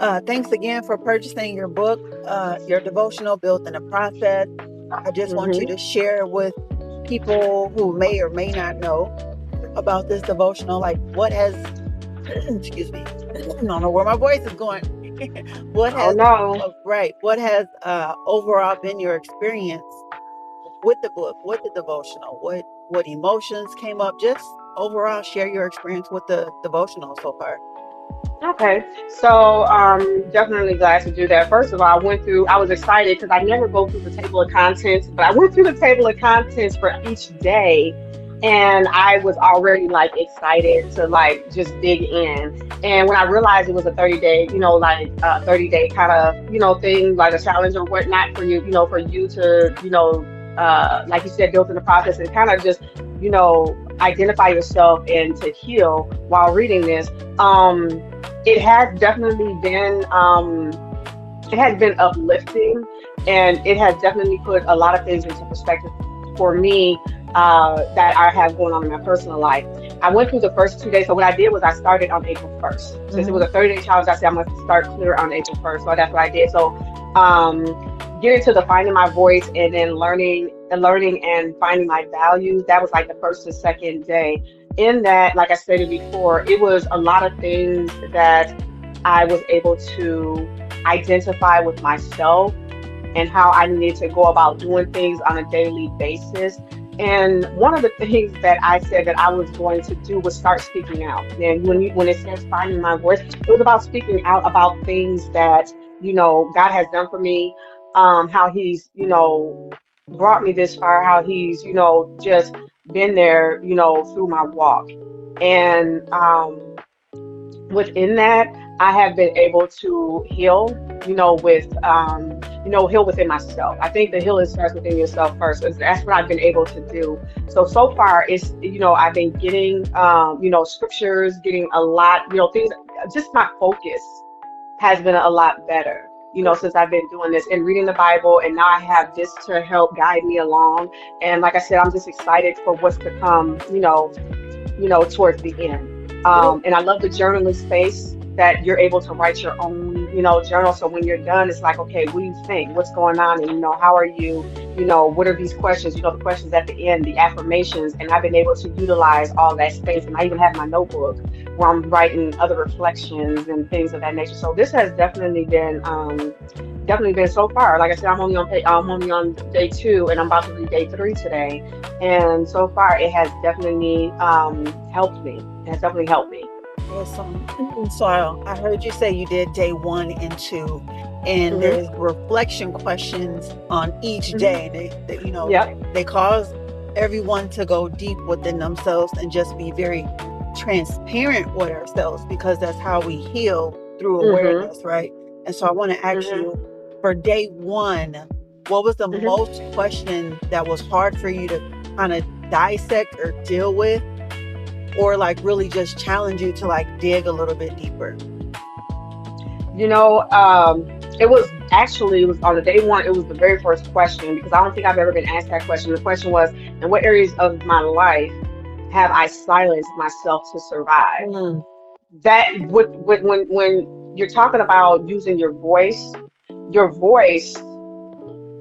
Thanks again for purchasing your book, your devotional built in a process. I just want you Mm-hmm. to share with people who may or may not know about this devotional, like what has, excuse me, I don't know where my voice is going. What Oh has, no. right, what has overall been your experience with the book, with the devotional? What emotions came up? Just overall, share your experience with the devotional so far. Okay, so definitely glad to do that. First of all, I was excited because I never go through the table of contents, but I went through the table of contents for each day, and I was already like excited to like just dig in. And when I realized it was a 30-day, 30-day kind of, thing, like a challenge or whatnot for you, for you to, like you said, build in the process and kind of just, identify yourself and to heal while reading this. It has definitely been it has been uplifting, and it has definitely put a lot of things into perspective for me, that I have going on in my personal life. I went through the first 2 days. So what I did was I started on April 1st. Since it was Hmm. a 30-day challenge, I said I'm going to start clear on April 1st. So that's what I did. So getting to the finding my voice and then learning and finding my values, that was like the first and second day. In that, like I stated before, it was a lot of things that I was able to identify with myself and how I needed to go about doing things on a daily basis. And one of the things that I said that I was going to do was start speaking out. And when it says finding my voice, it was about speaking out about things that God has done for me, how He's brought me this far, how He's just been there through my walk, and within that, I have been able to heal, heal within myself. I think the healing starts within yourself first. And that's what I've been able to do. So far, it's, I've been getting, scriptures, getting a lot, things, just my focus has been a lot better. Since I've been doing this and reading the Bible, and now I have this to help guide me along. And like I said, I'm just excited for what's to come, towards the end. And I love the journaling space that you're able to write your own, journal. So when you're done, it's like, okay, what do you think? What's going on? And, how are you? What are these questions? The questions at the end, the affirmations. And I've been able to utilize all that space. And I even have my notebook where I'm writing other reflections and things of that nature. So this has definitely been so far. Like I said, I'm only on day two, and I'm about to read day three today. And so far, it has definitely helped me. It has definitely helped me. Awesome. So I heard you say you did day 1 and 2, and Hmm. there's reflection questions on each Hmm. day. Yep. They cause everyone to go deep within themselves and just be very transparent with ourselves, because that's how we heal through Hmm. awareness, right? And so I want to ask Hmm. you, for day 1, what was the Hmm. most question that was hard for you to kind of dissect or deal with, or like really just challenge you to like dig a little bit deeper? You know, it was on the day one, it was the very first question because I don't think I've ever been asked that question. The question was, in what areas of my life have I silenced myself to survive? Mm, That when you're talking about using your voice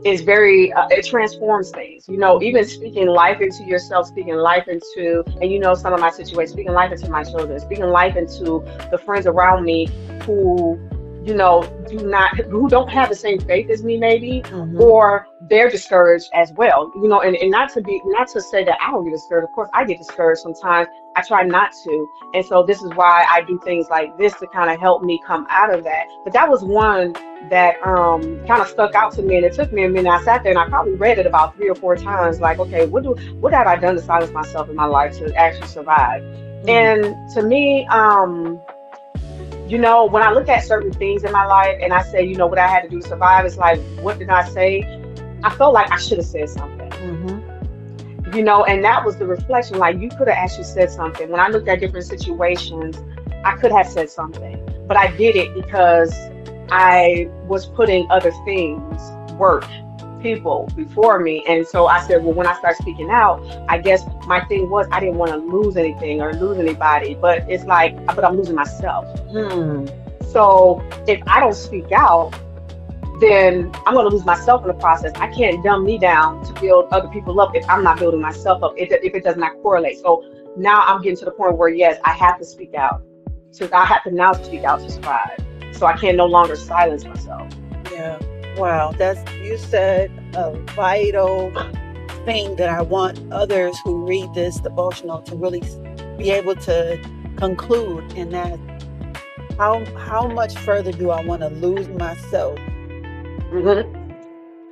is very it transforms things, even mhm, speaking life into yourself, speaking life into, and some of my situations, speaking life into my children, speaking life into the friends around me who who don't have the same faith as me, maybe, mhm. or they're discouraged as well, and not to say that I don't get discouraged. Of course I get discouraged sometimes. I try not to, and so this is why I do things like this to kind of help me come out of that. But that was one that kind of stuck out to me, and it took me a minute. I sat there and I probably read it about 3 or 4 times, like, okay, what have I done to silence myself in my life to actually survive? Mm. And to me, when I look at certain things in my life and I say, what I had to do to survive, it's like, what did I say? I felt like I should have said something, Mhm. and that was the reflection. Like, you could have actually said something. When I looked at different situations, I could have said something, but I did it because I was putting other things, work, people before me. And so I said, well, when I start speaking out, I guess my thing was I didn't want to lose anything or lose anybody, but it's like, but I'm losing myself. Mm. So if I don't speak out, then I'm going to lose myself in the process. I can't dumb me down to build other people up if I'm not building myself up, if it does not correlate. So now I'm getting to the point where, yes, I have to speak out. So I have to now speak out to strive. So I can no longer silence myself. Yeah. Wow. You said a vital thing that I want others who read this devotional to really be able to conclude, and that how much further do I want to lose myself Mm-hmm.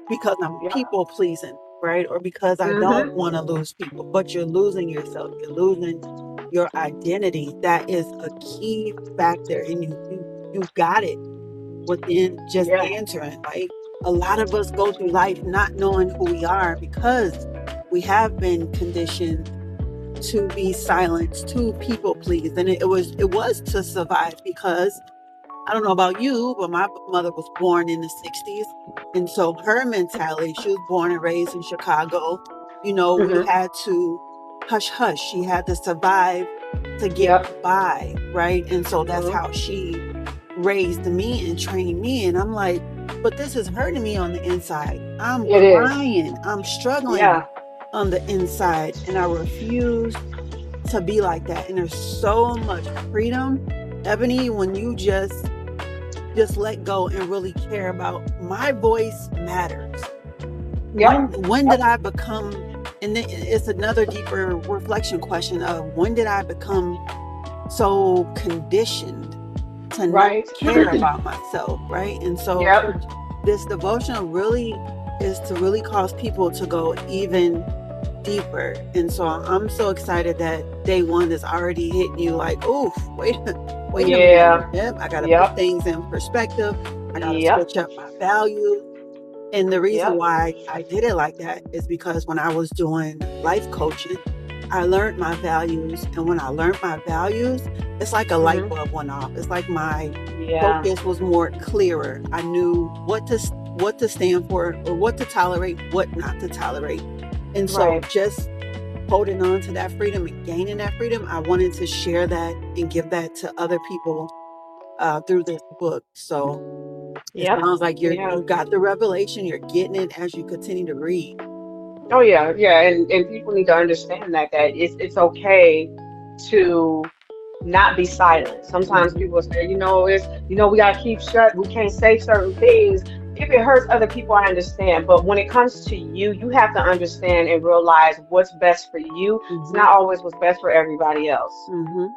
because I'm Yeah. people pleasing, right? Or because I don't Mm-hmm. want to lose people, but you're losing yourself. You're losing your identity. That is a key factor, and you got it within just Yeah. answering, right? A lot of us go through life not knowing who we are because we have been conditioned to be silenced, to people please, and it was to survive. Because I don't know about you, but my mother was born in the 60s. And so her mentality, she was born and raised in Chicago. We Mm-hmm. had to hush hush. She had to survive to get Yep. by, right? And so that's Mm-hmm. how she raised me and trained me. And I'm like, but this is hurting me on the inside. I'm It is. crying. I'm struggling Yeah. on the inside. And I refuse to be like that. And there's so much freedom, Ebony, when you just let go and really care about my voice matters. Yep. When did I become, and then it's another deeper reflection question of when did I become so conditioned to not Right. care about myself, right? And so Yep. this devotional really is to really cause people to go even deeper. And so I'm so excited that day one is already hitting you like, oof, wait a minute. Yeah. Yep, I got to put Yep. things in perspective. I got to Yep. switch up my values. And the reason Yep. why I did it like that is because when I was doing life coaching, I learned my values. And when I learned my values, it's like a light bulb went off. It's like my Yeah. focus was more clearer. I knew what to stand for, or what to tolerate, what not to tolerate. And so Right. just holding on to that freedom and gaining that freedom, I wanted to share that and give that to other people through this book. So it Yep. sounds like Yeah. you got the revelation, you're getting it as you continue to read. Oh yeah, yeah, and people need to understand that it's okay to not be silent. Sometimes Mhm. people say, we gotta keep shut. We can't say certain things. If it hurts other people, I understand. But when it comes to you, you have to understand and realize what's best for you. It's Mhm. not always what's best for everybody else. Mhm.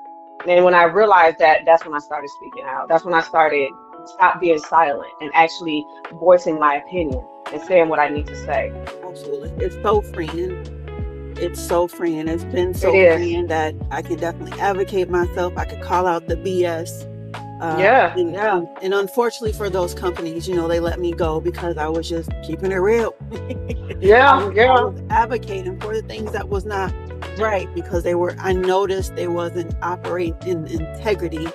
And when I realized that, that's when I started speaking out. That's when I started stop being silent and actually voicing my opinion and saying what I need to say. Absolutely. It's so freeing. It's so freeing. It's been It so is. freeing that I can definitely advocate myself. I could call out the BS. Yeah, And, yeah. and unfortunately for those companies, they let me go because I was just keeping it real. I Yeah, was, I yeah, was advocating for the things that was not right because I noticed they wasn't operating in integrity.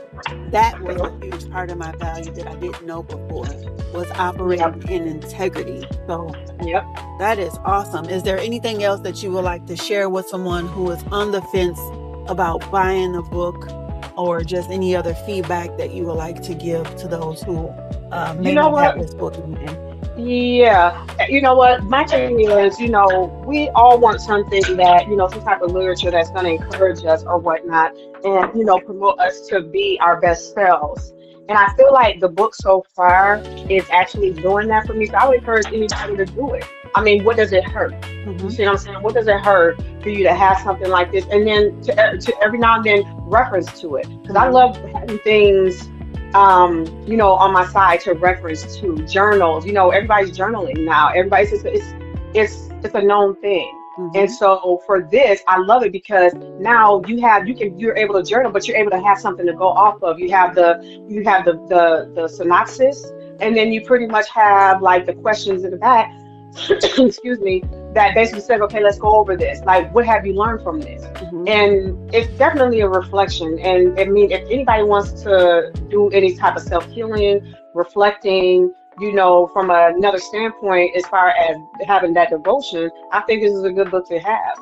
That was a huge part of my value that I didn't know before, was operating yep, in integrity. So yep. that is awesome. Is there anything else that you would like to share with someone who is on the fence about buying a book, or just any other feedback that you would like to give to those who You may know not have what? this book in hand? Yeah, you know what? My thing is, we all want something that, some type of literature that's going to encourage us or whatnot, and, promote us to be our best selves. And I feel like the book so far is actually doing that for me. So I would encourage anybody to do it. I mean, what does it hurt? You Mm-hmm. see what I'm saying? What does it hurt for you to have something like this? And then to every now and then reference to it. Because I Mm-hmm. love having things on my side to reference to journals. Everybody's journaling now. It's a known thing. And Mm-hmm. so for this, I love it because now you're able to journal, but you're able to have something to go off of. You have the synopsis, and then you pretty much have like the questions in the back, excuse me, that basically says, okay, let's go over this. Like, what have you learned from this? Mm-hmm. And it's definitely a reflection. And I mean, if anybody wants to do any type of self-healing, reflecting, from another standpoint, as far as having that devotion, I think this is a good book to have.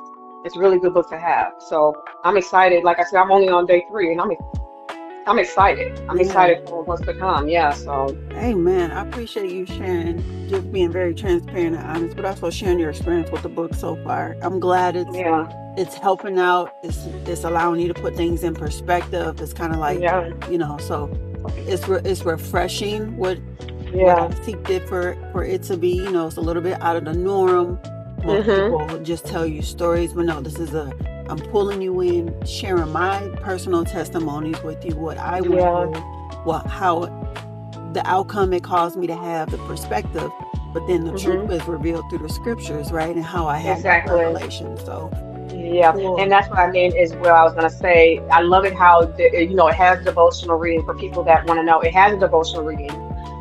It's a really good book to have. So I'm excited. Like I said, I'm only on day 3, and I'm excited. I'm excited. I'm Yeah. excited for what's to come. Yeah. So Amen. I appreciate you sharing, just being very transparent and honest, but also sharing your experience with the book so far. I'm glad yeah, it's helping out. It's allowing you to put things in perspective. It's kind of like, yeah, so it's refreshing what I yeah. seeked it for it to be. It's a little bit out of the norm. Most Mhm. people just tell you stories, but no, I'm pulling you in, sharing my personal testimonies with you, what I went Yeah. through, how the outcome it caused me to have, the perspective, but then the truth Mhm. is revealed through the scriptures, right? And how I had that Exactly. revelation. So Yeah, cool. and that's what I mean as well. I was gonna say, I love it how it has devotional reading for people that want to know. It has a devotional reading,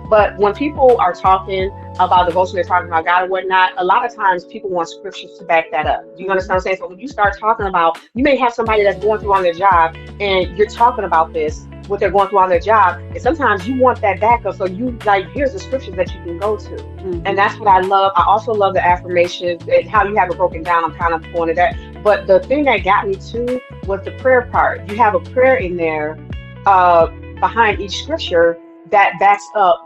but when people are talking about devotion, they're talking about God and whatnot. A lot of times, people want scriptures to back that up. Do you understand Mhm. what I'm saying? So when you start talking about, you may have somebody that's going through on their job, and you're talking about this, what they're going through on their job, and sometimes you want that backup. So you like, here's the scriptures that you can go to. And Mhm. that's what I love. I also love the affirmations and how you have it broken down. I'm kind of going to that, but the thing that got me too was the prayer part. You have a prayer in there uh, behind each scripture that backs up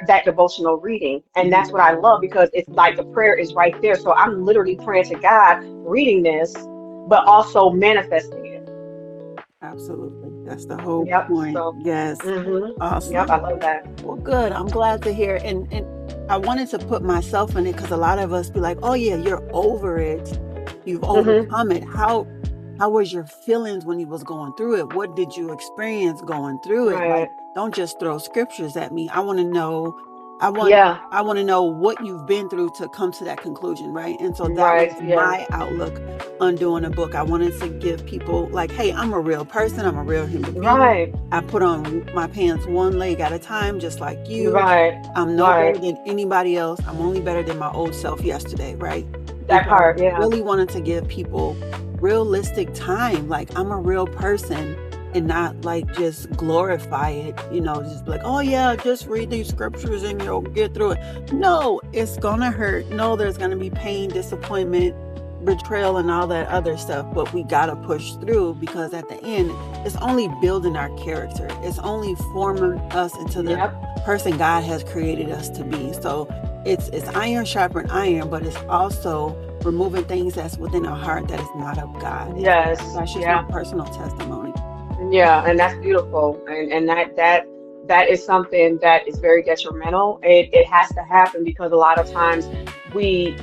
that devotional reading. And that's what I love because it's like the prayer is right there. So I'm literally praying to God, reading this, but also manifesting it. Absolutely. That's the whole Yep. point. So, Yes. yep, I Awesome. love that. Well, good. I'm glad to hear. And I wanted to put myself in it because a lot of us be like, "Oh yeah, you're over it. You've Hmm. overcome it." How was your feelings when you was going through it? What did you experience going through it? Like, Right. don't just throw scriptures at me. I want to know. I want. Yeah. I want to know what you've been through to come to that conclusion, right? And so that Right. was Yeah. my outlook on doing a book. I wanted to give people like, "Hey, I'm a real person. I'm a real human being. Right. I put on my pants one leg at a time, just like you. Right. I'm no better Right. than anybody else. I'm only better than my old self yesterday, right?" And That so I part. Yeah. really wanted to give people realistic time. Like, I'm a real person and not like just glorify it, just be like, "Oh yeah, just read these scriptures and you'll get through it." No, it's gonna hurt. No, there's gonna be pain, disappointment, betrayal, and all that other stuff. But we gotta push through because at the end, it's only building our character. It's only forming us into the Yep. person God has created us to be. So it's iron sharpened iron, but it's also removing things that's within our heart that is not of God. And so Yes. that's just my Yeah. personal testimony. Yeah, and that's beautiful, and that is something that is very detrimental. It has to happen because a lot of times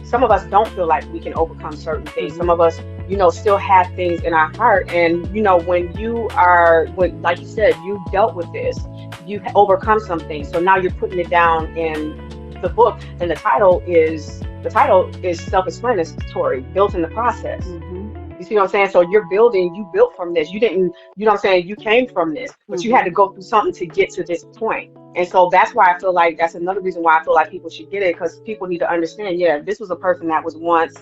some of us don't feel like we can overcome certain things. Some Hmm. of us, still have things in our heart, and when like you said, you dealt with this, you overcome something. So now you're putting it down in the book, and the title is self-explanatory, built in the process. Hmm. You see what I'm saying? So you built from this. You didn't, you know what I'm saying? You came from this, but you had Hmm. to go through something to get to this point. And so that's why I feel like that's another reason why I feel like people should get it because people need to understand, yeah, this was a person that was once,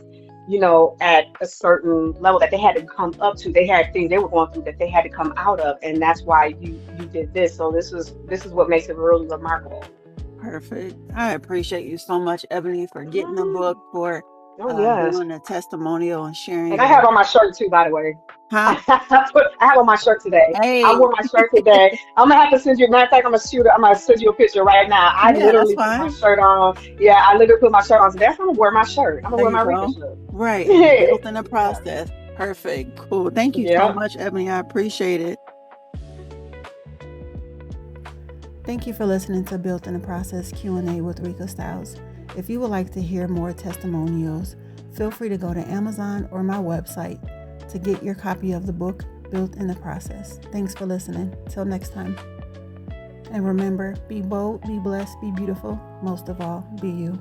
at a certain level that they had to come up to. They had things they were going through that they had to come out of, and that's why you did this. So this is what makes it really remarkable. Perfect. I appreciate you so much, Ebony, for getting the book, Mm. for Oh yes. doing a testimonial and sharing And I your, have on my shirt too, by the way. huh? I have on my shirt today. I Hey, wore my shirt today. I'm gonna have to send you. Matter of fact, I'm gonna send you a picture right now. I yeah, that's literally put my fine. shirt on. Yeah, I literally put my shirt on today. I'm gonna wear my shirt. I'm gonna There wear you my Rika go. shirt. Right. Yeah. Built in the process. Perfect. Cool. Thank you so Yeah. much, Ebony. I appreciate it. Thank you for listening to Built in the Process Q&A with Rika Styles. If you would like to hear more testimonials, feel free to go to Amazon or my website to get your copy of the book Built in the Process. Thanks for listening. Till next time. And remember, be bold, be blessed, be beautiful. Most of all, be you.